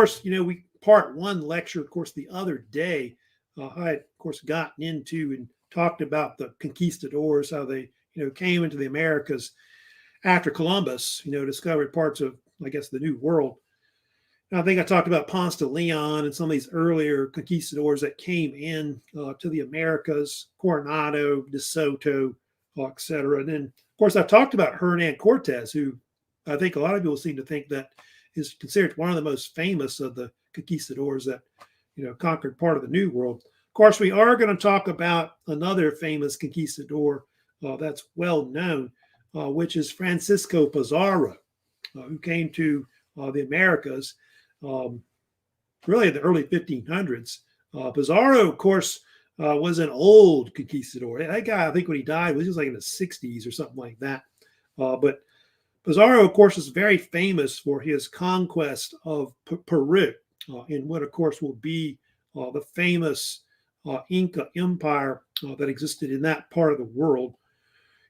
course, we part one lecture, of course, the other day, I had, of course, gotten into and talked about the conquistadors, how they, came into the Americas after Columbus, discovered parts of, I guess, the New World. And I think I talked about Ponce de Leon and some of these earlier conquistadors that came in to the Americas, Coronado, De Soto, et cetera. And then, of course, I talked about Hernan Cortes, who I think a lot of people seem to think that is considered one of the most famous of the conquistadors that, conquered part of the New World. Of course, we are going to talk about another famous conquistador that's well known, which is Francisco Pizarro, who came to the Americas really in the early 1500s. Pizarro, of course, was an old conquistador. That guy, I think when he died, was just like in the 60s or something like that. But Pizarro, of course, is very famous for his conquest of Peru in what, of course, will be the famous Inca Empire that existed in that part of the world.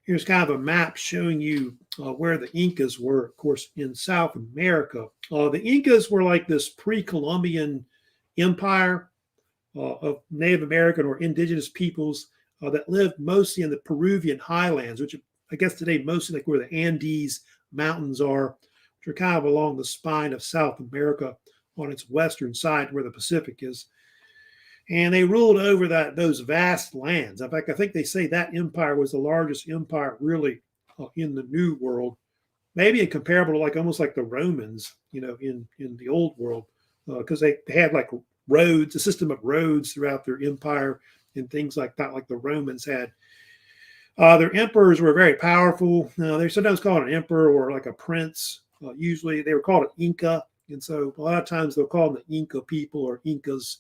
Here's kind of a map showing you where the Incas were, of course, in South America. The Incas were like this pre-Columbian empire of Native American or indigenous peoples that lived mostly in the Peruvian highlands, which I guess today mostly like where the Andes mountains are, which are kind of along the spine of South America on its western side where the Pacific is. And they ruled over those vast lands. In fact, I think they say that empire was the largest empire really in the New World, maybe comparable to almost like the Romans, in the Old World, because they had like roads, a system of roads throughout their empire and things like that, like the Romans had. Their emperors were very powerful. They're sometimes called an emperor or like a prince. Usually they were called an Inca. And so a lot of times they'll call them the Inca people or Incas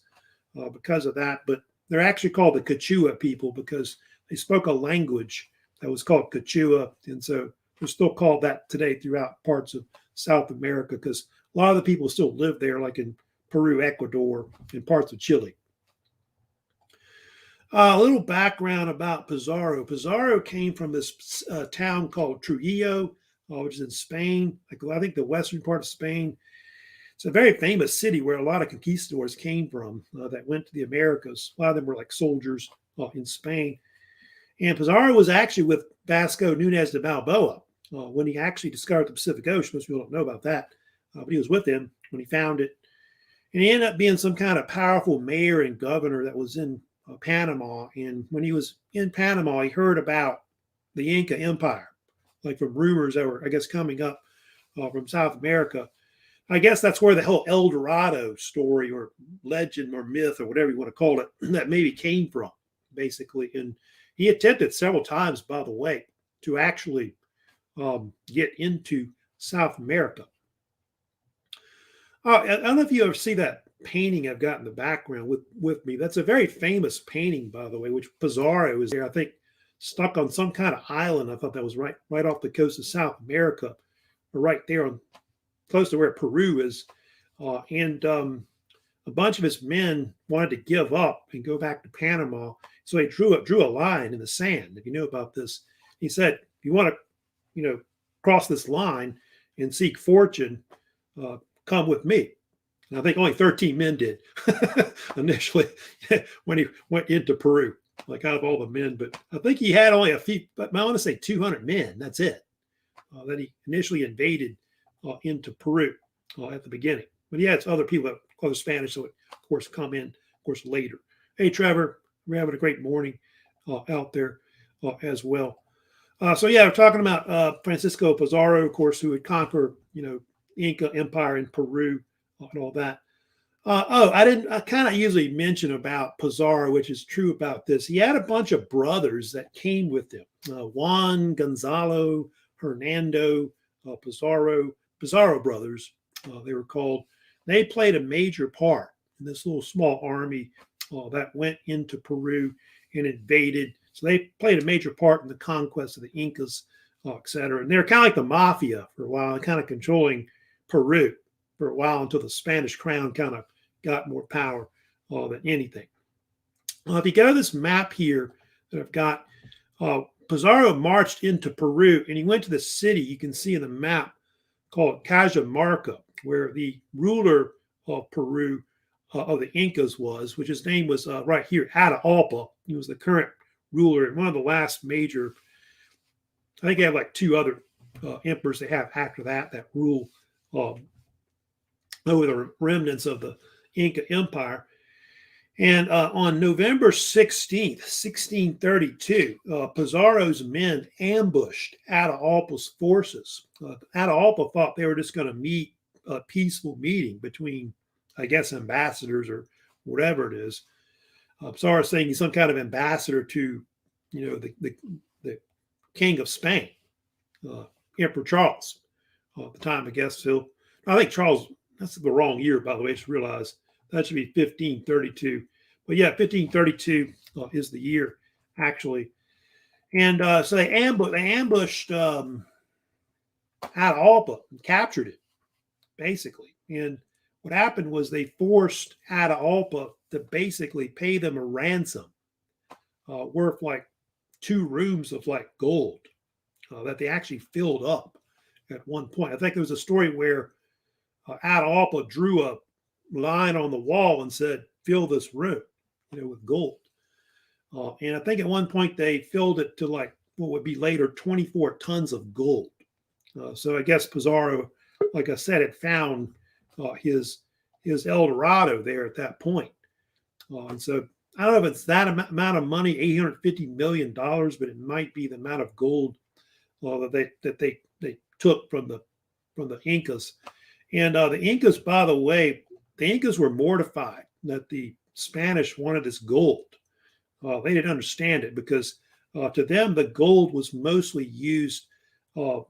because of that. But they're actually called the Quechua people because they spoke a language that was called Quechua. And so they're still called that today throughout parts of South America because a lot of the people still live there, like in Peru, Ecuador, and parts of Chile. A little background about Pizarro. Pizarro came from this town called Trujillo, which is in Spain, I think the western part of Spain. It's a very famous city where a lot of conquistadors came from that went to the Americas. A lot of them were like soldiers in Spain. And Pizarro was actually with Vasco Nunez de Balboa when he actually discovered the Pacific Ocean. Most people don't know about that, but he was with him when he found it. And he ended up being some kind of powerful mayor and governor that was in Panama. And when he was in Panama, he heard about the Inca Empire, like from rumors that were, I guess, coming up from South America. I guess that's where the whole El Dorado story or legend or myth or whatever you want to call it, that maybe came from, basically. And he attempted several times, by the way, to actually get into South America. I don't know if you ever see that painting I've got in the background with me. That's a very famous painting, by the way, which Pizarro is there, I think, stuck on some kind of island. I thought that was right off the coast of South America, or right there on close to where Peru is. And a bunch of his men wanted to give up and go back to Panama. So he drew a line in the sand. If you know about this, he said, if you want to, cross this line and seek fortune, come with me. And I think only 13 men did initially when he went into Peru, like out of all the men. But I think he had only a few, but I want to say 200 men. That's it. That he initially invaded into Peru at the beginning. But he had other people that other Spanish, so it, of course, come in, of course, later. Hey, Trevor, we're having a great morning out there as well. So yeah, we're talking about Francisco Pizarro, of course, who had conquered, Inca Empire in Peru and all that. I kind of usually mention about Pizarro, which is true about this. He had a bunch of brothers that came with him. Juan, Gonzalo, Hernando, Pizarro brothers, they were called. They played a major part in this little small army that went into Peru and invaded. So they played a major part in the conquest of the Incas, et cetera. And they were kind of like the mafia for a while, kind of controlling Peru for a while until the Spanish crown kind of got more power than anything. If you go to this map here that I've got, Pizarro marched into Peru and he went to the city you can see in the map called Cajamarca, where the ruler of Peru of the Incas was, which his name was right here, Atahualpa. He was the current ruler and one of the last major. I think they have like two other emperors they have after that rule over the remnants of the Inca Empire. And on November 16th, 1632, Pizarro's men ambushed Atahualpa's forces. Atahualpa thought they were just going to meet a peaceful meeting between, I guess, ambassadors or whatever it is. Pizarro saying he's some kind of ambassador to, the King of Spain, Emperor Charles. At the time, I guess, Phil. I think Charles, that's the wrong year, by the way, I just realized. That should be 1532. But yeah, 1532 is the year, actually. And so they ambushed Atahualpa and captured it, basically. And what happened was they forced Atahualpa to basically pay them a ransom worth like 2 rooms of like gold that they actually filled up at one point. I think there was a story where Atahualpa drew a line on the wall and said, fill this room, with gold. And I think at one point they filled it to like what would be later 24 tons of gold. So I guess Pizarro, like I said, had found his El Dorado there at that point. And so I don't know if it's that amount of money, $850 million, but it might be the amount of gold that they took from the Incas. And the Incas, by the way, the Incas were mortified that the Spanish wanted this gold. They didn't understand it because to them, the gold was mostly used to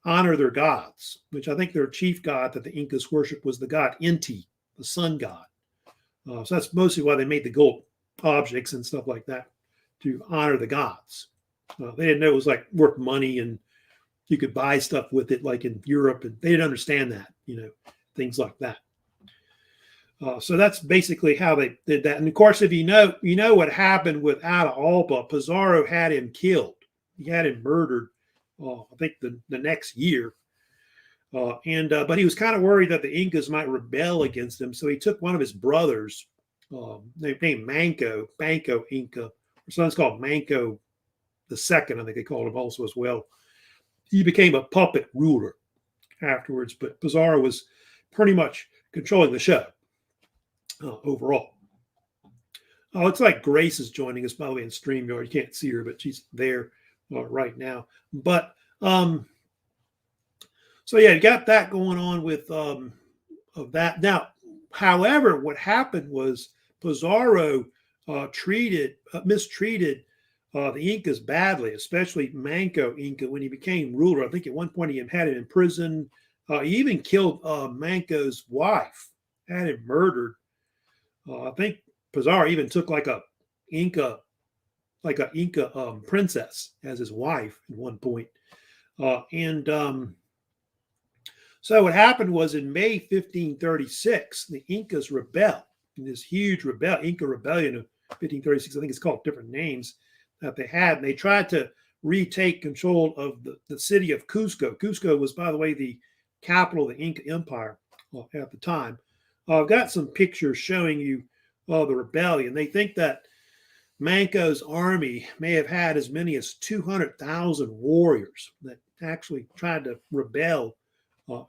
honor their gods, which I think their chief god that the Incas worship was the god Inti, the sun god. So that's mostly why they made the gold objects and stuff like that, to honor the gods. They didn't know it was like worth money and you could buy stuff with it like in Europe, and they didn't understand that, things like that. So that's basically how they did that. And of course, if you know what happened with Atahualpa, Pizarro had him killed. He had him murdered, I think the next year. But he was kind of worried that the Incas might rebel against him. So he took one of his brothers, named Banco Inca, or sometimes called Manco II, I think they called him also as well. He became a puppet ruler afterwards, but Pizarro was pretty much controlling the show overall. Oh, it's like Grace is joining us, by the way, in StreamYard. You can't see her, but she's there right now. But so yeah, you got that going on with of that. Now, however, what happened was Pizarro mistreated the Incas badly, especially Manco Inca when he became ruler. I think at one point he had him in prison. He even killed Manco's wife, had him murdered. I think Pizarro even took like a Inca princess as his wife at one point. So what happened was in May 1536, the Incas rebelled in this huge Inca rebellion of 1536. I think it's called different names that they had. And they tried to retake control of the city of Cusco. Cusco was, by the way, the capital of the Inca Empire at the time. I've got some pictures showing you the rebellion. They think that Manco's army may have had as many as 200,000 warriors that actually tried to rebel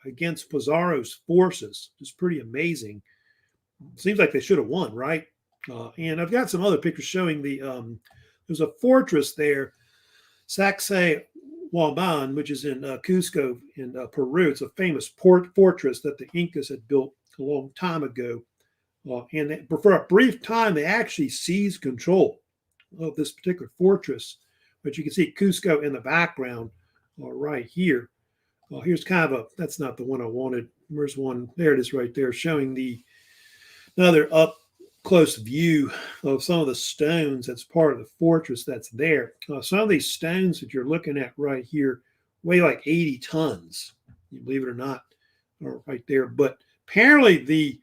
against Pizarro's forces. It's pretty amazing. Seems like they should have won, right? And I've got some other pictures showing there's a fortress there, Sacsayhuaman, which is in Cusco in Peru. It's a famous fortress that the Incas had built a long time ago. And for a brief time, they actually seized control of this particular fortress. But you can see Cusco in the background right here. Here's kind of that's not the one I wanted. Where's one? There it is right there, showing another up close view of some of the stones that's part of the fortress that's there. Some of these stones that you're looking at right here weigh like 80 tons, you believe it or not, right there. But apparently the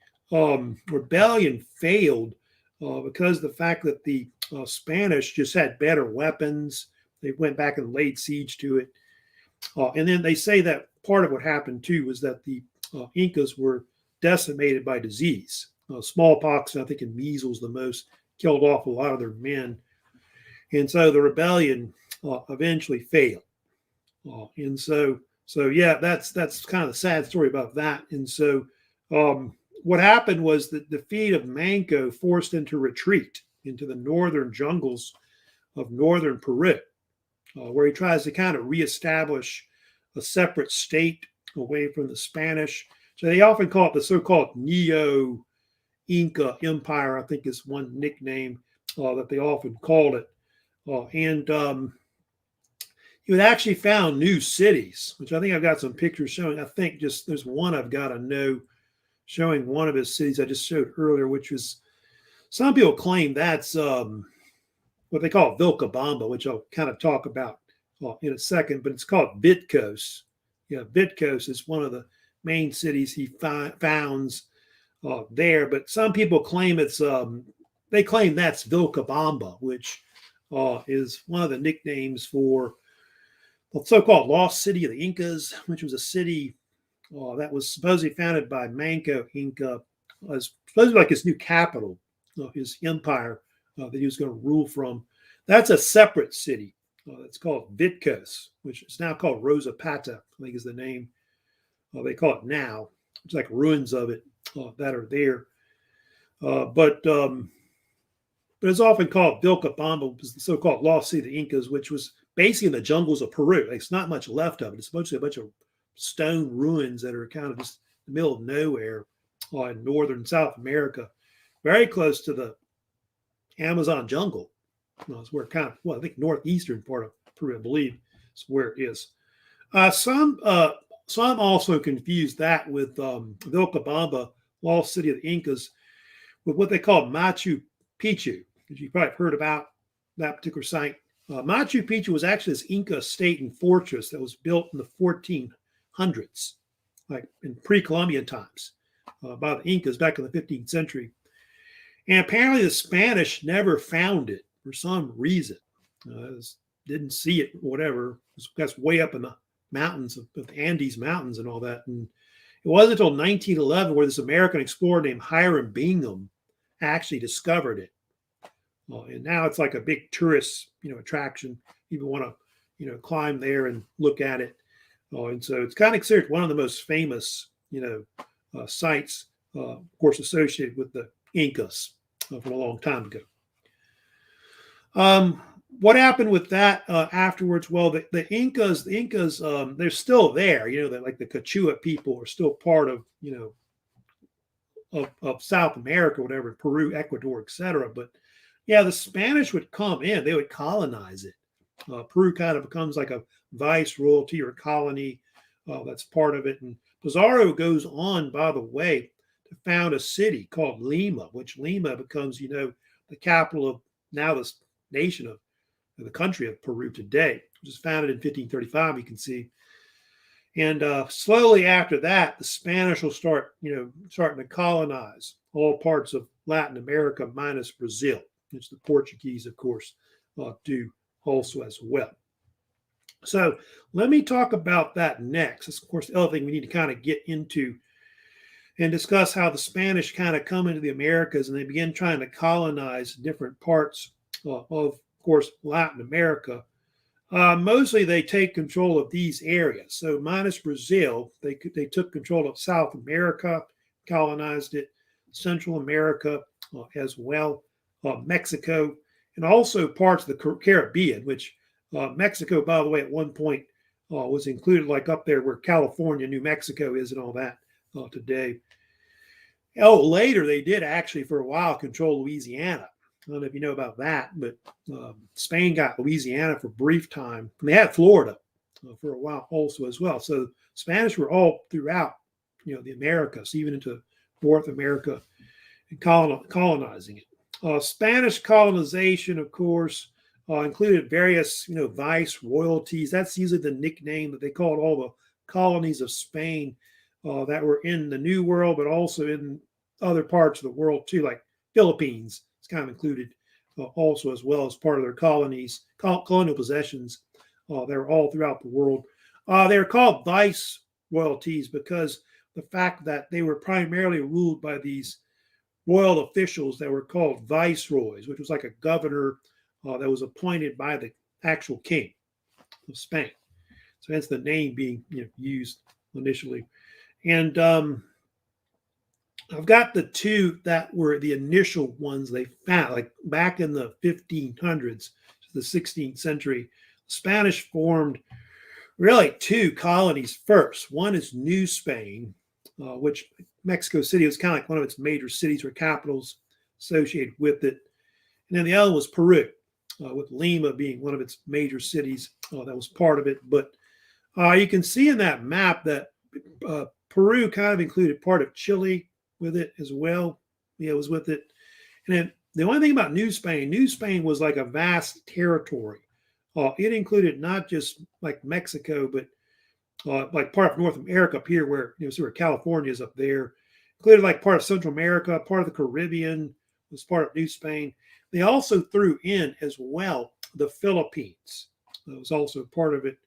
rebellion failed because of the fact that the Spanish just had better weapons. They went back and laid siege to it. And then they say that part of what happened too was that the Incas were decimated by disease. Smallpox, I think, and measles the most, killed off a lot of their men. And so the rebellion eventually failed. And so yeah, that's kind of the sad story about that. And so what happened was that the defeat of Manco forced him to retreat into the northern jungles of northern Peru, where he tries to kind of reestablish a separate state away from the Spanish. So they often call it the so-called Neo-Inca Empire, I think is one nickname that they often called it. And he had actually found new cities, which I think I've got some pictures showing. I think just there's one I've got to know showing one of his cities I just showed earlier, which was, some people claim that's what they call Vilcabamba, which I'll kind of talk about in a second, but it's called Vitcos. Yeah, Vitcos is one of the main cities he founds there, but some people claim it's, they claim that's Vilcabamba, which is one of the nicknames for the so-called lost city of the Incas, which was a city that was supposedly founded by Manco Inca, as supposedly like his new capital of his empire that he was going to rule from. That's a separate city. It's called Vitcos, which is now called Rosapata, I think is the name they call it now. It's like ruins of it that are there. But it's often called Vilcabamba, which is the so-called lost city of the Incas, which was basically in the jungles of Peru. It's not much left of it. It's mostly a bunch of stone ruins that are kind of just in the middle of nowhere in northern South America, very close to the Amazon jungle. It's where kind of, well, I think northeastern part of Peru, I believe, is where it is. Some also confuse that with Vilcabamba, lost city of the Incas, with what they call Machu Picchu, which you probably heard about that particular site. Machu Picchu was actually this Inca state and fortress that was built in the 1400s, like in pre-Columbian times, by the Incas back in the 15th century. And apparently the Spanish never found it for some reason. Didn't see it, whatever. That's way up in the mountains of the Andes Mountains and all that. And it wasn't until 1911 where this American explorer named Hiram Bingham actually discovered it. And now it's like a big tourist, attraction. People want to, climb there and look at it. And so it's kind of considered one of the most famous, sites, of course, associated with the Incas from a long time ago. What happened with that afterwards? Well, the Incas, they're still there. Like the Quechua people are still part of, of South America, whatever, Peru, Ecuador, etc. But yeah, the Spanish would come in; they would colonize it. Peru kind of becomes like a viceroyalty or colony that's part of it. And Pizarro goes on, by the way, to found a city called Lima, which Lima becomes, the capital of now this nation of the country of Peru today, which was founded in 1535, you can see. And slowly after that, the Spanish will start, starting to colonize all parts of Latin America minus Brazil, which the Portuguese, of course, do also as well. So let me talk about that next. That's, of course, the other thing we need to kind of get into and discuss how the Spanish kind of come into the Americas and they begin trying to colonize different parts of course, Latin America. Mostly they take control of these areas. So minus Brazil, they took control of South America, colonized it, Central America as well, Mexico, and also parts of the Caribbean, which Mexico, by the way, at one point was included like up there where California, New Mexico is and all that today. Later they did actually for a while control Louisiana. I don't know if you know about that, but Spain got Louisiana for a brief time. And they had Florida for a while also as well. So Spanish were all throughout, the Americas, even into North America, and colonizing it. Spanish colonization, of course, included various, vice royalties. That's usually the nickname that they called all the colonies of Spain that were in the New World, but also in other parts of the world too, like Philippines. It's kind of included also as well as part of their colonies, colonial possessions. They're all throughout the world. They're called vice royalties because the fact that they were primarily ruled by these royal officials that were called viceroys, which was like a governor that was appointed by the actual king of Spain. So hence the name being used initially. And I've got the two that were the initial ones they found, like back in the 1500s to the 16th century. Spanish formed really two colonies first. One is New Spain, which Mexico City was kind of like one of its major cities or capitals associated with it. And then the other was Peru, with Lima being one of its major cities that was part of it. But you can see in that map that Peru kind of included part of Chile with it as well. Yeah, it was with it. And then the only thing about New Spain was like a vast territory. It included not just like Mexico, but like part of North America up here, where sort of California is up there. Included like part of Central America, part of the Caribbean was part of New Spain. They also threw in as well the Philippines. That was also part of it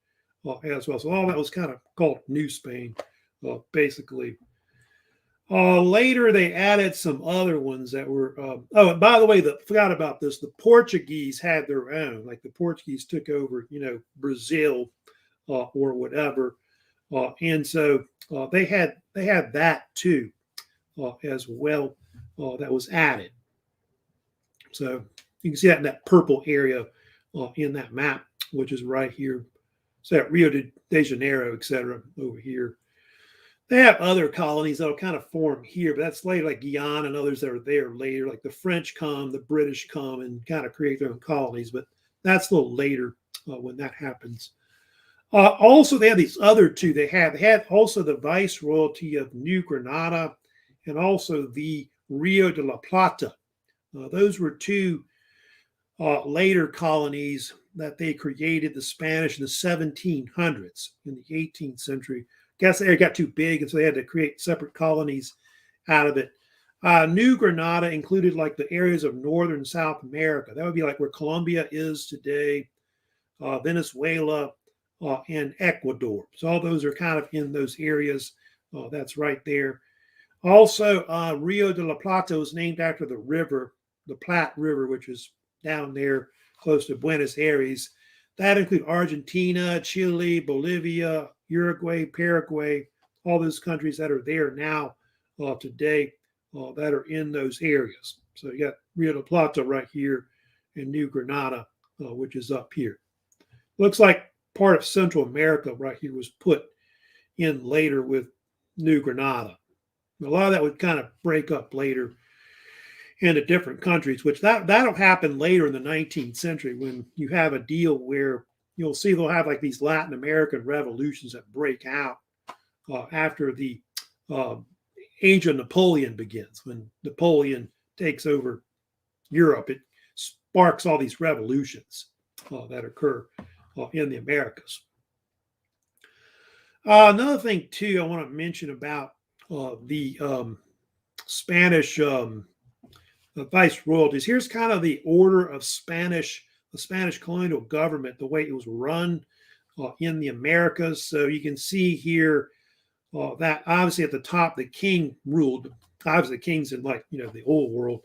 as well. So all that was kind of called New Spain, basically. Later, they added some other ones that were. Oh, and by the way, forgot about this. The Portuguese had their own. Like the Portuguese took over, Brazil or whatever, and so they had that too as well. That was added. So you can see that in that purple area in that map, which is right here. So Rio de Janeiro, etc. over here. They have other colonies that'll kind of form here, but that's later, like Guyana and others that are there later. Like the French come, the British come, and kind of create their own colonies. But that's a little later when that happens. Also, they have these other two. They had also the Viceroyalty of New Granada and also the Rio de la Plata. Those were two later colonies that they created, the Spanish in the 1700s, in the 18th century. Guess they got too big, and so they had to create separate colonies out of it. New Granada included like the areas of northern South America. That would be like where Colombia is today, Venezuela, and Ecuador. So all those are kind of in those areas. That's right there. Also, Rio de la Plata was named after the river, the Platte River, which is down there close to Buenos Aires. That includes Argentina, Chile, Bolivia, Uruguay, Paraguay, all those countries that are there now today that are in those areas. So you got Rio de la Plata right here and New Granada, which is up here. Looks like part of Central America right here was put in later with New Granada. A lot of that would kind of break up later into different countries, which that'll happen later in the 19th century when you have a deal where you'll see they'll have like these Latin American revolutions that break out after the age of Napoleon begins. When Napoleon takes over Europe, it sparks all these revolutions that occur in the Americas. Another thing, too, I want to mention about the Spanish viceroyalties. Here's kind of the order of the Spanish colonial government, the way it was run in the Americas. So you can see here that obviously at the top, the king ruled. Obviously, the king's in the old world.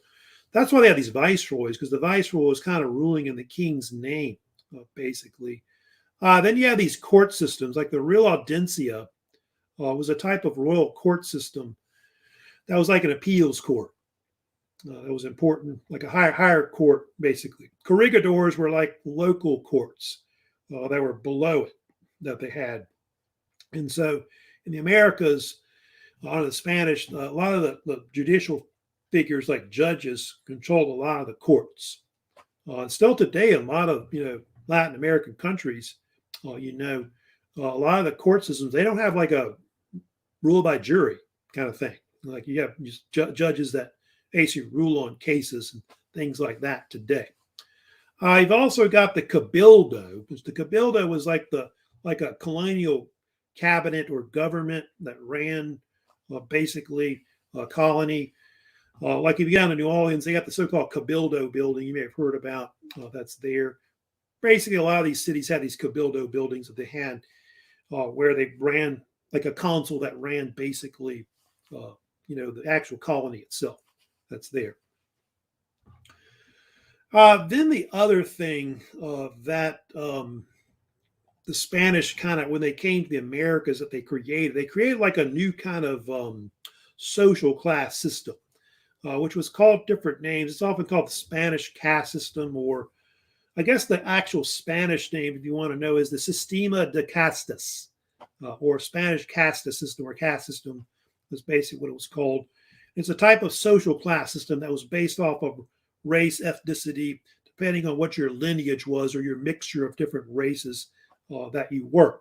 That's why they have these viceroys, because the viceroy was kind of ruling in the king's name, basically. Then you have these court systems, like the Real Audiencia was a type of royal court system that was like an appeals court. That was important, like a higher court, basically. Corregidors were like local courts that were below it that they had. And so in the Americas, on the Spanish, a lot of the judicial figures like judges controlled a lot of the courts. Still today, in a lot of Latin American countries, a lot of the court systems, they don't have like a rule by jury kind of thing. Like you have just judges that basically rule on cases and things like that today. You've also got the Cabildo, because the Cabildo was like a colonial cabinet or government that ran basically a colony. Like if you got to New Orleans, they got the so-called Cabildo building you may have heard about. That's there. Basically, a lot of these cities had these Cabildo buildings that they had where they ran like a consul that ran basically, the actual colony itself that's there. Then the other thing that the Spanish kind of, when they came to the Americas, that they created like a new kind of social class system, which was called different names. It's often called the Spanish caste system, or I guess the actual Spanish name, if you want to know, is the Sistema de Castas, or Spanish caste system, or caste system is basically what it was called. It's a type of social class system that was based off of race, ethnicity, depending on what your lineage was or your mixture of different races that you were.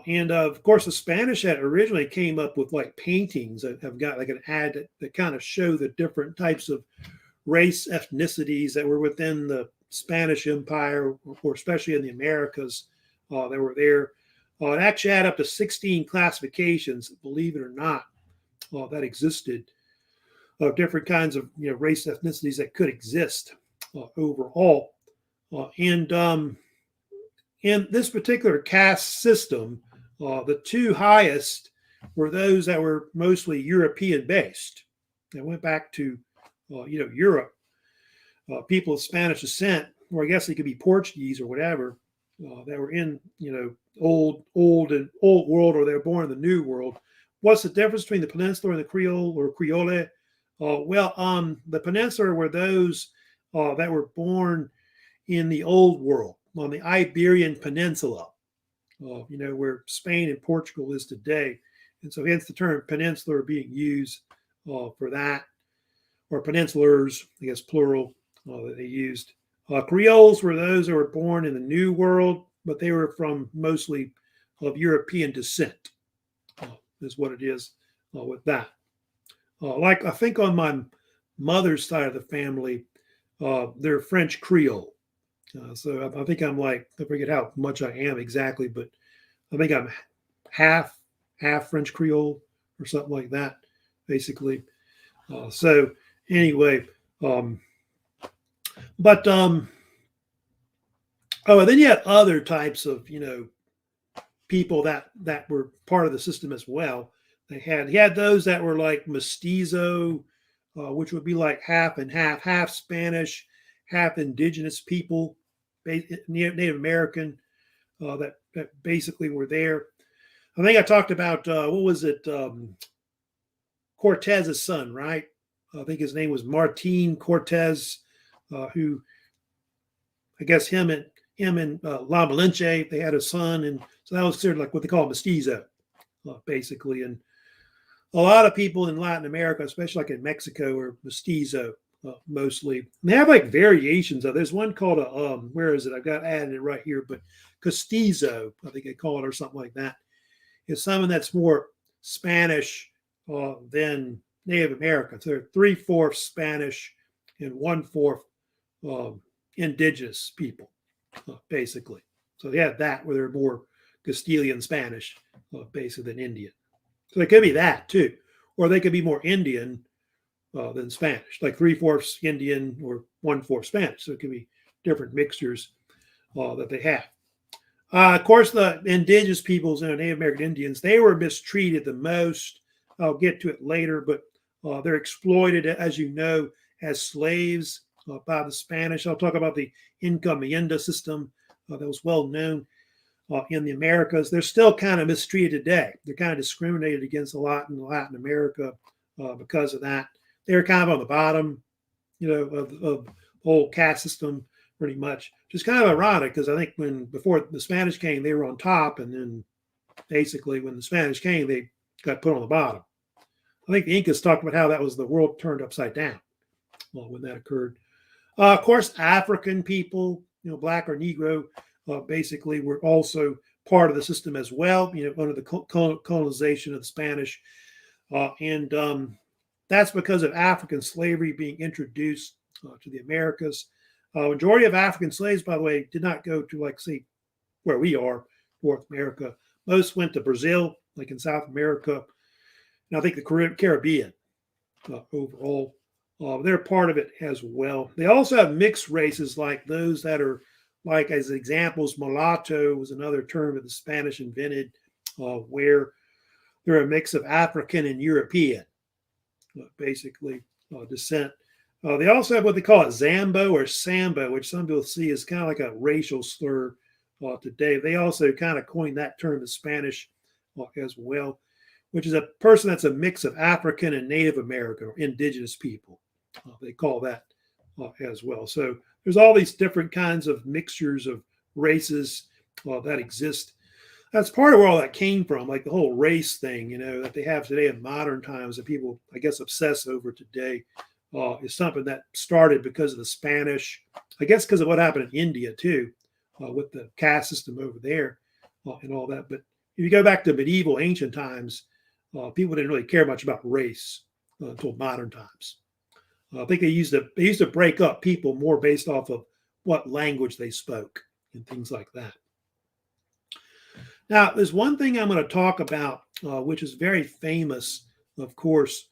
And of course, the Spanish had originally came up with like paintings that have got like an ad that kind of show the different types of race, ethnicities that were within the Spanish Empire, or especially in the Americas that were there. It actually had up to 16 classifications, believe it or not, that existed of different kinds of race ethnicities that could exist overall. And in this particular caste system, the two highest were those that were mostly European based. They went back to Europe. People of Spanish descent, or I guess they could be Portuguese or whatever, that were in old world, or they were born in the new world. What's the difference between the Peninsula and the Creole or Creole? The Peninsula were those that were born in the old world, on the Iberian Peninsula, where Spain and Portugal is today. And so hence the term peninsula being used for that, or peninsulars, I guess plural, that they used. Creoles were those that were born in the New World, but they were from mostly of European descent, is what it is with that. Like I think on my mother's side of the family, they're French Creole. So I think I'm like, I forget how much I am exactly, but I think I'm half French Creole or something like that, basically. So anyway, and then you had other types of people that were part of the system as well. He had those that were like mestizo, which would be like half and half Spanish, half indigenous people, Native American, that basically were there. I think I talked about what was it, Cortez's son, right? I think his name was Martin Cortes, who I guess him and La Malinche, they had a son, and so that was sort of like what they call mestizo, basically. And a lot of people in Latin America, especially like in Mexico, are mestizo mostly. And they have like variations of. There's one called a where is it? I've got added it right here, but castizo, I think they call it, or something like that. It's someone that's more Spanish than Native American. So they're 3/4 Spanish and 1/4 indigenous people, basically. So they have that where they're more Castilian Spanish, basically, than Indian. So it could be that too, or they could be more Indian than Spanish, like 3/4 Indian or 1/4 Spanish. So it could be different mixtures that they have. Of course, the indigenous peoples, Native American Indians, they were mistreated the most. I'll get to it later, but they're exploited, as you know, as slaves by the Spanish. I'll talk about the encomienda system that was well known in the Americas. They're still kind of mistreated today. They're kind of discriminated against a lot in Latin America because of that. They're kind of on the bottom, of the whole caste system, pretty much. Just kind of ironic, because I think before the Spanish came, they were on top, and then basically when the Spanish came, they got put on the bottom. I think the Incas talked about how that was the world turned upside down when that occurred. Of course, African people, black or Negro, basically were also part of the system as well, under the colonization of the Spanish. And that's because of African slavery being introduced to the Americas. Majority of African slaves, by the way, did not go to, like, say, where we are, North America. Most went to Brazil, like in South America, and I think the Caribbean overall. They're part of it as well. They also have mixed races, like those that are, like as examples, mulatto was another term that the Spanish invented. where they're a mix of African and European, basically descent. They also have what they call it Zambo or Sambo, which some people see as kind of like a racial slur today. They also kind of coined that term in Spanish as well, which is a person that's a mix of African and Native American or indigenous people. They call that as well. So there's all these different kinds of mixtures of races that exist. That's part of where all that came from, like the whole race thing, that they have today in modern times that people, I guess, obsess over today. Is something that started because of the Spanish, I guess because of what happened in India too, with the caste system over there and all that. But if you go back to medieval, ancient times, people didn't really care much about race until modern times. I think they used to break up people more based off of what language they spoke and things like that. Now, there's one thing I'm going to talk about, which is very famous, of course,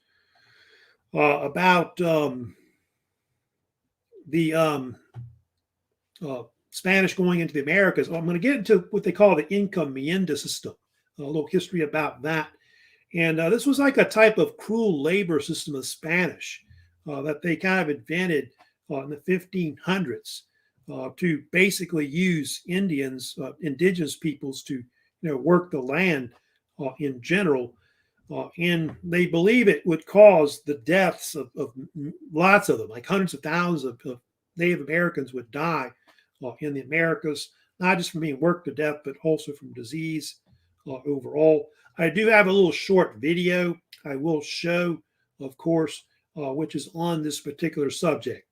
about the Spanish going into the Americas. I'm going to get into what they call the encomienda system, a little history about that. And this was like a type of cruel labor system of Spanish that they kind of invented in the 1500s to basically use Indians, indigenous peoples, to work the land in general. And they believe it would cause the deaths of lots of them, like hundreds of thousands of Native Americans would die in the Americas, not just from being worked to death, but also from disease overall. I do have a little short video I will show, of course, which is on this particular subject.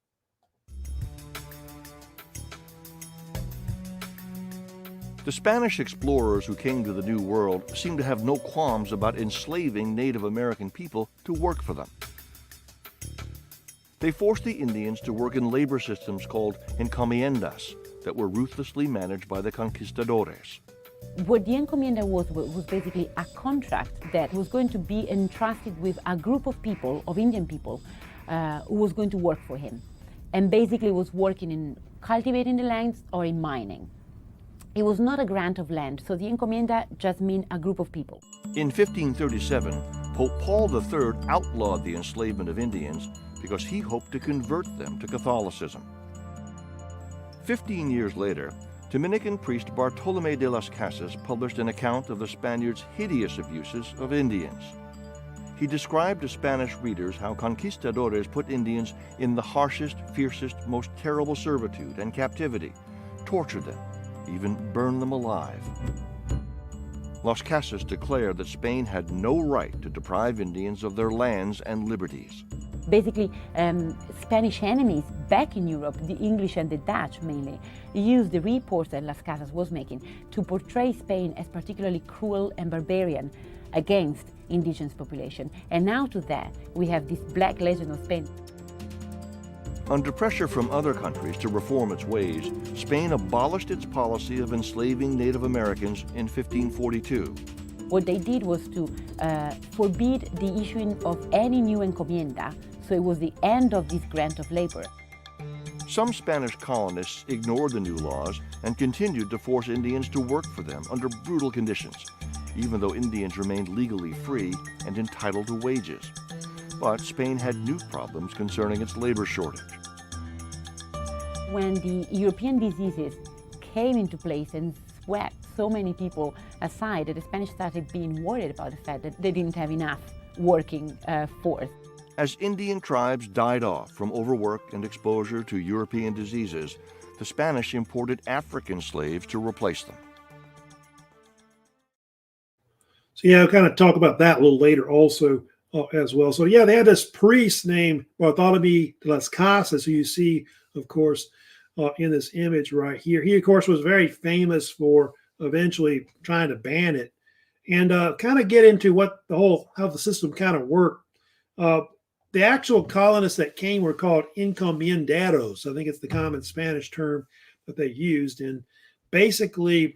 The Spanish explorers who came to the New World seemed to have no qualms about enslaving Native American people to work for them. They forced the Indians to work in labor systems called encomiendas that were ruthlessly managed by the conquistadores. What the encomienda was basically a contract that was going to be entrusted with a group of people, of Indian people, who was going to work for him, and basically was working in cultivating the lands or in mining. It was not a grant of land, so the encomienda just meant a group of people. In 1537, Pope Paul III outlawed the enslavement of Indians because he hoped to convert them to Catholicism. 15 years later, Dominican priest Bartolomé de las Casas published an account of the Spaniards' hideous abuses of Indians. He described to Spanish readers how conquistadores put Indians in the harshest, fiercest, most terrible servitude and captivity, tortured them, even burned them alive. Las Casas declared that Spain had no right to deprive Indians of their lands and liberties. Basically, Spanish enemies back in Europe, the English and the Dutch mainly, used the reports that Las Casas was making to portray Spain as particularly cruel and barbarian against indigenous population. And now to that, we have this black legend of Spain. Under pressure from other countries to reform its ways, Spain abolished its policy of enslaving Native Americans in 1542. What they did was to forbid the issuing of any new encomienda, so it was the end of this grant of labor. Some Spanish colonists ignored the new laws and continued to force Indians to work for them under brutal conditions, even though Indians remained legally free and entitled to wages. But Spain had new problems concerning its labor shortage. When the European diseases came into place and swept so many people aside, that the Spanish started being worried about the fact that they didn't have enough working force. As Indian tribes died off from overwork and exposure to European diseases, the Spanish imported African slaves to replace them. So yeah, I'll kind of talk about that a little later also as well. So yeah, they had this priest named Bartolomé de las Casas, who you see, of course, in this image right here. He, of course, was very famous for eventually trying to ban it, and kind of get into what how the system kind of worked. The actual colonists that came were called encomienderos. I think it's the common Spanish term that they used. And basically,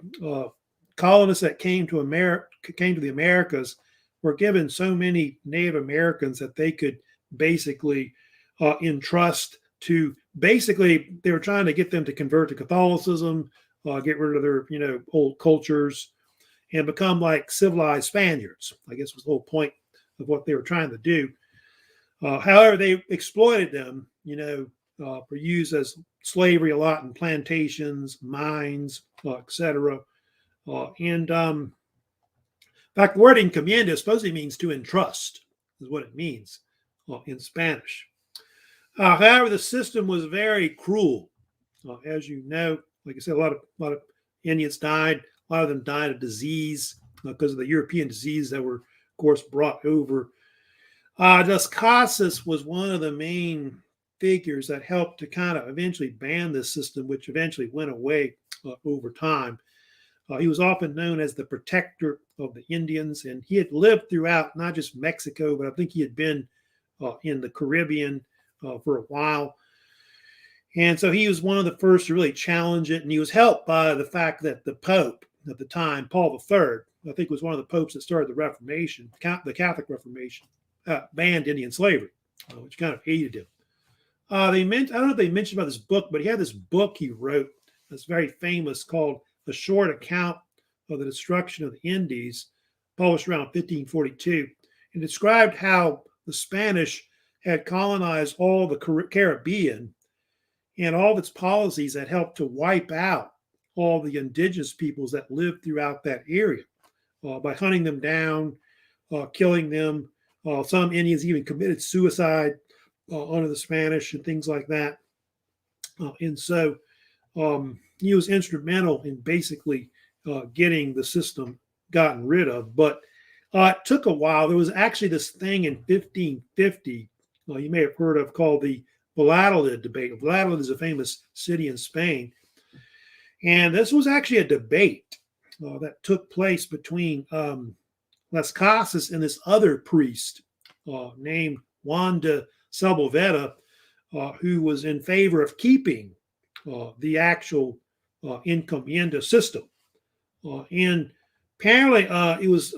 colonists that came to the Americas were given so many Native Americans that they could basically entrust to. Basically, they were trying to get them to convert to Catholicism, get rid of their old cultures, and become like civilized Spaniards. I guess was the whole point of what they were trying to do. However, they exploited them, for use as slavery a lot in plantations, mines, etc. In fact, the word encomienda supposedly means to entrust, is what it means in Spanish. However, the system was very cruel. As you know, like I said, a lot of Indians died. A lot of them died of disease because of the European disease that were, of course, brought over. Las Casas was one of the main figures that helped to kind of eventually ban this system, which eventually went away over time. He was often known as the protector of the Indians, and he had lived throughout not just Mexico, but I think he had been in the Caribbean for a while. And so he was one of the first to really challenge it, and he was helped by the fact that the Pope at the time, Paul III, I think was one of the popes that started the Reformation, the Catholic Reformation, banned Indian slavery, which kind of aided him. I don't know if they mentioned about this book, but he had this book he wrote that's very famous called A Short Account of the Destruction of the Indies, published around 1542, and described how the Spanish had colonized all the Caribbean and all of its policies that helped to wipe out all the indigenous peoples that lived throughout that area by hunting them down, killing them. Some Indians even committed suicide under the Spanish and things like that. And so he was instrumental in basically getting the system gotten rid of. But it took a while. There was actually this thing in 1550 you may have heard of called the Valladolid debate. Valladolid is a famous city in Spain. And this was actually a debate that took place between Las Casas and this other priest named Juan de Sepulveda, who was in favor of keeping the actual encomienda system. And apparently it was,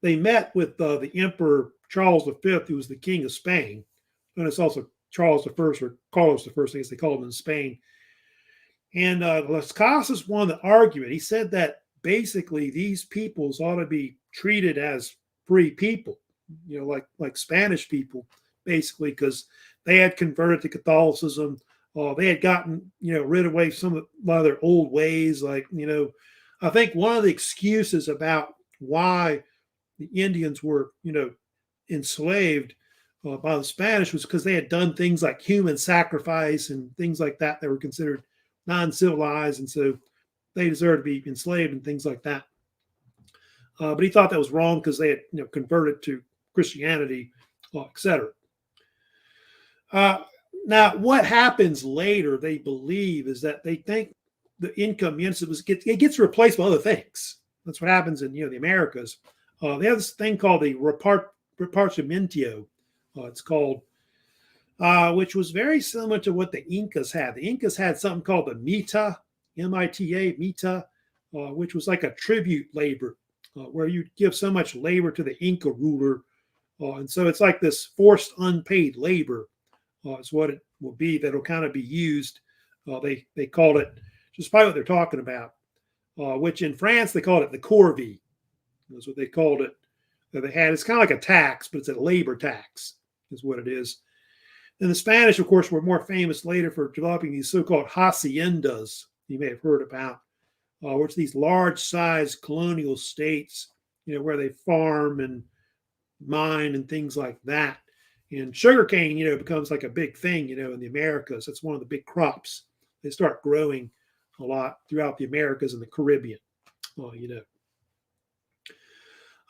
they met with the Emperor Charles V, who was the King of Spain. And it's also Charles I or Carlos I, I guess they called him in Spain. And Las Casas won the argument. He said that basically these peoples ought to be treated as free people, like Spanish people, basically, because they had converted to Catholicism. They had gotten, rid of some of their old ways. I think one of the excuses about why the Indians were, enslaved by the Spanish was because they had done things like human sacrifice and things like that that were considered non-civilized, and so they deserved to be enslaved and things like that. But he thought that was wrong because they had, converted to Christianity, etc. Now, what happens later, they believe, is that they think the encomienda it gets replaced by other things. That's what happens in the Americas. They have this thing called the repartimiento. It's called, which was very similar to what the Incas had. The Incas had something called the mita, M-I-T-A, mita, which was like a tribute labor, where you give so much labor to the Inca ruler. And so it's like this forced unpaid labor is what it will be that will kind of be used. They called it, despite what they're talking about, which in France they called it the corvée. That's what they called it. That they had. It's kind of like a tax, but it's a labor tax is what it is. And the Spanish, of course, were more famous later for developing these so-called haciendas you may have heard about, which are these large-sized colonial states, where they farm and mine and things like that. And sugarcane, becomes like a big thing, in the Americas. That's one of the big crops. They start growing a lot throughout the Americas and the Caribbean,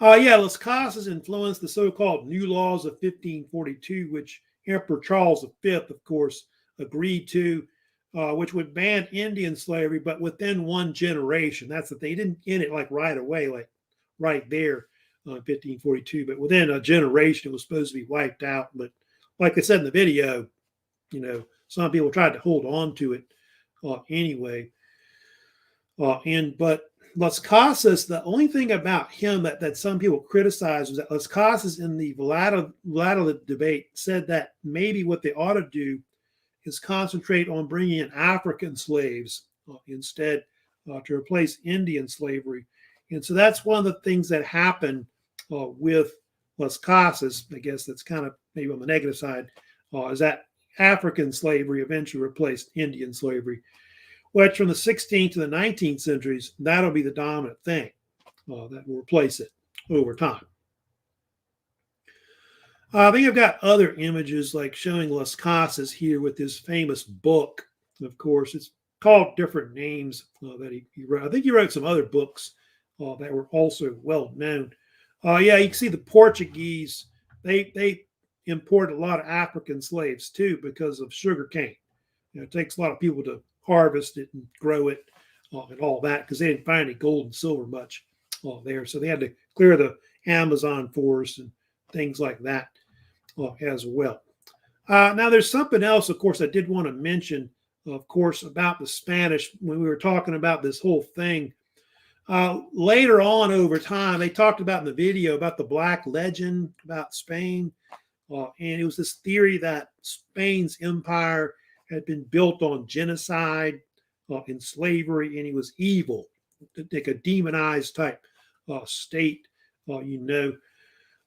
Las Casas influenced the so-called New Laws of 1542, which Emperor Charles V, of course, agreed to, which would ban Indian slavery, but within one generation. That's that they didn't end it like right away, like right there in 1542, but within a generation it was supposed to be wiped out. But like I said in the video, some people tried to hold on to it anyway. But Las Casas, the only thing about him that some people criticized was that Las Casas in the Valladolid debate said that maybe what they ought to do is concentrate on bringing in African slaves instead to replace Indian slavery. And so that's one of the things that happened with Las Casas. I guess that's kind of maybe on the negative side, is that African slavery eventually replaced Indian slavery, which from the 16th to the 19th centuries, that'll be the dominant thing that will replace it over time. I think I've got other images like showing Las Casas here with this famous book. Of course, it's called different names that he wrote. I think he wrote some other books that were also well known. Yeah, you can see the Portuguese, they imported a lot of African slaves too because of sugar cane. It takes a lot of people to harvest it and grow it and all that because they didn't find any gold and silver much there. So they had to clear the Amazon forest and things like that as well. Now, there's something else, of course, I did want to mention, of course, about the Spanish when we were talking about this whole thing. Later on over time, they talked about in the video about the Black Legend about Spain. And it was this theory that Spain's empire had been built on genocide and slavery, and it was evil, like a demonized type state, A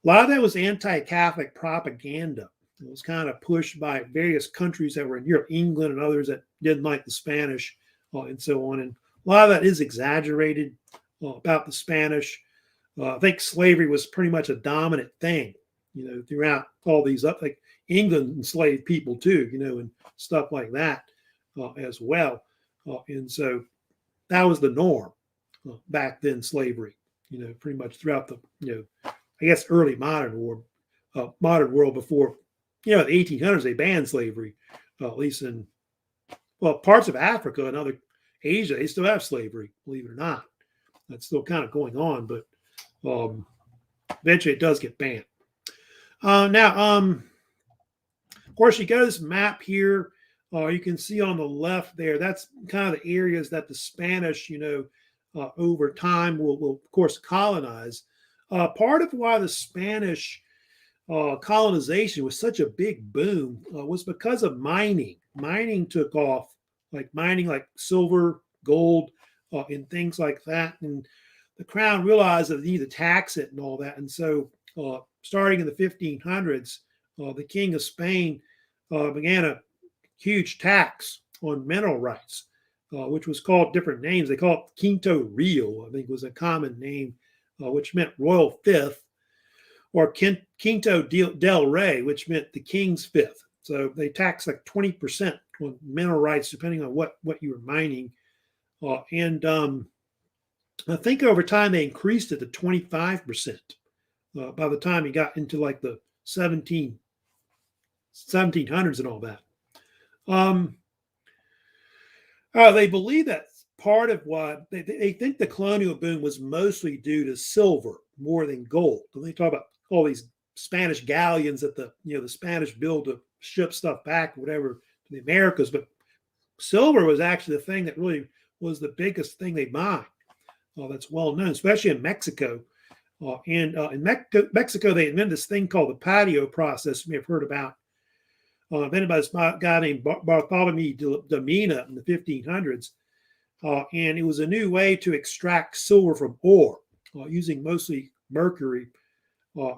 lot of that was anti-Catholic propaganda. It was kind of pushed by various countries that were in Europe, England and others that didn't like the Spanish and so on. And a lot of that is exaggerated about the Spanish. I think slavery was pretty much a dominant thing, throughout all these like England enslaved people too, and stuff like that as well. And so that was the norm back then, slavery, pretty much throughout the, I guess, early modern world before, the 1800s, they banned slavery, at least in, parts of Africa and other Asia, they still have slavery, believe it or not. That's still kind of going on, but eventually it does get banned. Now, of course, you got this map here. You can see on the left there, that's kind of the areas that the Spanish, over time will of course, colonize. Part of why the Spanish colonization was such a big boom was because of mining. Mining took off, mining like silver, gold, and things like that. And the crown realized that they needed to tax it and all that. And so starting in the 1500s, the King of Spain began a huge tax on mineral rights, which was called different names. They called it Quinto Real, I think was a common name, which meant royal fifth, or Quinto del Rey, which meant the king's fifth. So they taxed like 20% on mineral rights, depending on what you were mining. And I think over time they increased it to 25% by the time you got into like the 1700s and all that. They believe that part of what they think the colonial boom was mostly due to silver more than gold. And they talk about all these Spanish galleons that the Spanish build to ship stuff back, whatever, to the Americas. But silver was actually the thing that really was the biggest thing they mined. That's well known, especially in Mexico. In Mexico, they invented this thing called the patio process. You may have heard about. Invented by this guy named Bartholomew de Mina in the 1500s. And it was a new way to extract silver from ore using mostly mercury.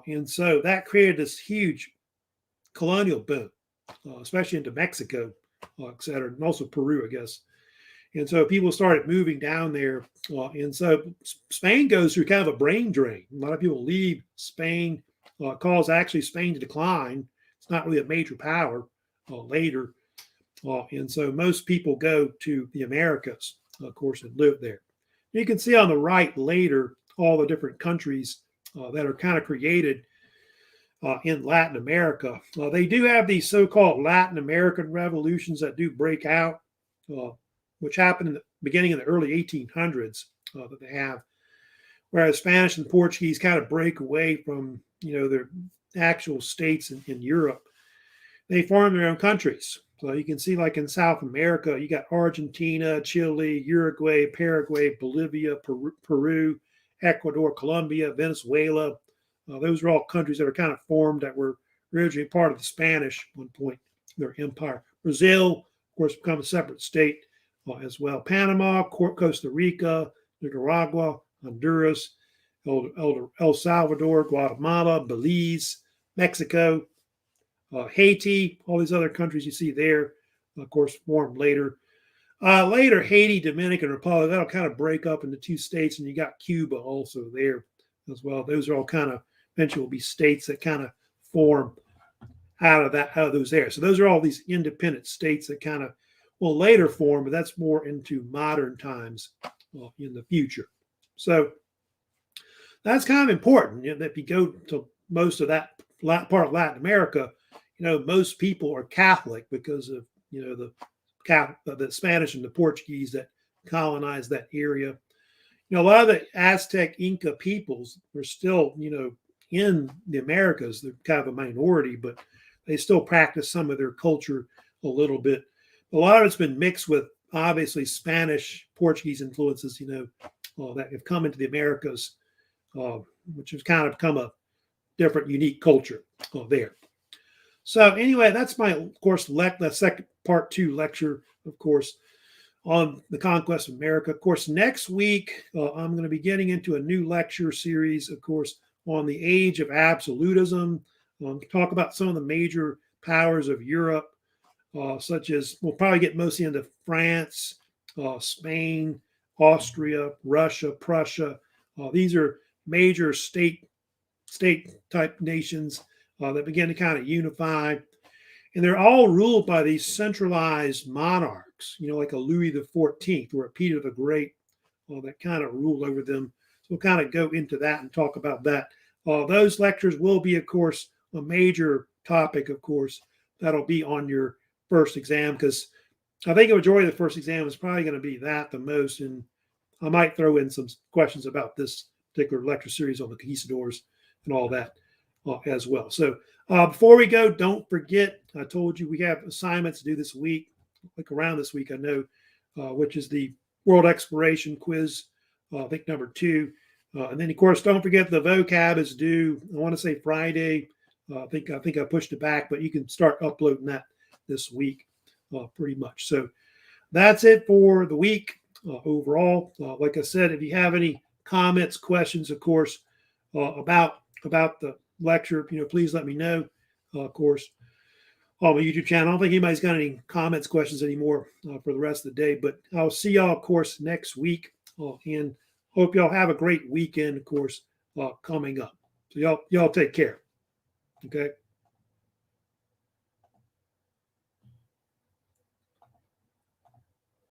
And so that created this huge colonial boom, especially into Mexico, et cetera, and also Peru, I guess. And so people started moving down there. And so Spain goes through kind of a brain drain. A lot of people leave Spain, cause actually Spain to decline. It's not really a major power later. And so most people go to the Americas, of course, and live there. You can see on the right later all the different countries that are kind of created in Latin America. They do have these so-called Latin American revolutions that do break out, which happened in the beginning of the early 1800s that they have, whereas Spanish and Portuguese kind of break away from, their actual states in Europe. They form their own countries. So you can see, like in South America, you got Argentina, Chile, Uruguay, Paraguay, Bolivia, Peru, Ecuador, Colombia, Venezuela. Those are all countries that are kind of formed that were originally part of the Spanish at one point, their empire. Brazil, of course, become a separate state as well. Panama, Costa Rica, Nicaragua, Honduras, El Salvador, Guatemala, Belize, Mexico, Haiti, all these other countries you see there, of course, formed later. Later, Haiti, Dominican Republic, that'll kind of break up into two states, and you got Cuba also there as well. Those are all kind of eventually will be states that kind of form out of those there. So those are all these independent states that kind of will later form, but that's more into modern times in the future. So that's kind of important. You know, that if you go to most of that part of Latin America, you know, most people are Catholic because of, you know, the Spanish and the Portuguese that colonized that area. You know, a lot of the Aztec Inca peoples were still, you know, in the Americas. They're kind of a minority, but they still practice some of their culture a little bit. A lot of it's been mixed with obviously Spanish, Portuguese influences, you know, that have come into the Americas, which has kind of become a different, unique culture there. So anyway, that's my, of course, the second part 2 lecture, of course, on the conquest of America. Of course, next week, I'm going to be getting into a new lecture series, of course, on the age of absolutism. Talk about some of the major powers of Europe, such as, we'll probably get mostly into France, Spain, Austria, Russia, Prussia. These are major state type nations that begin to kind of unify. And they're all ruled by these centralized monarchs, you know, like a Louis XIV or a Peter the Great, that kind of rule over them. So we'll kind of go into that and talk about that. Those lectures will be, of course, a major topic, of course, that'll be on your first exam, because I think a majority of the first exam is probably going to be that the most. And I might throw in some questions about this particular lecture series on the Conquistadors and all that as well. So before we go, don't forget, I told you we have assignments to do this week, like around this week, I know, which is the World Exploration Quiz, I think number 2. And then, of course, don't forget the vocab is due, I want to say Friday. I think I pushed it back, but you can start uploading that this week pretty much. So that's it for the week overall. Like I said, if you have any comments, questions, of course, about the lecture, you know, please let me know. Of course, on my YouTube channel. I don't think anybody's got any comments, questions anymore for the rest of the day, but I'll see y'all, of course, next week, and hope y'all have a great weekend, of course, coming up. So y'all take care. Okay.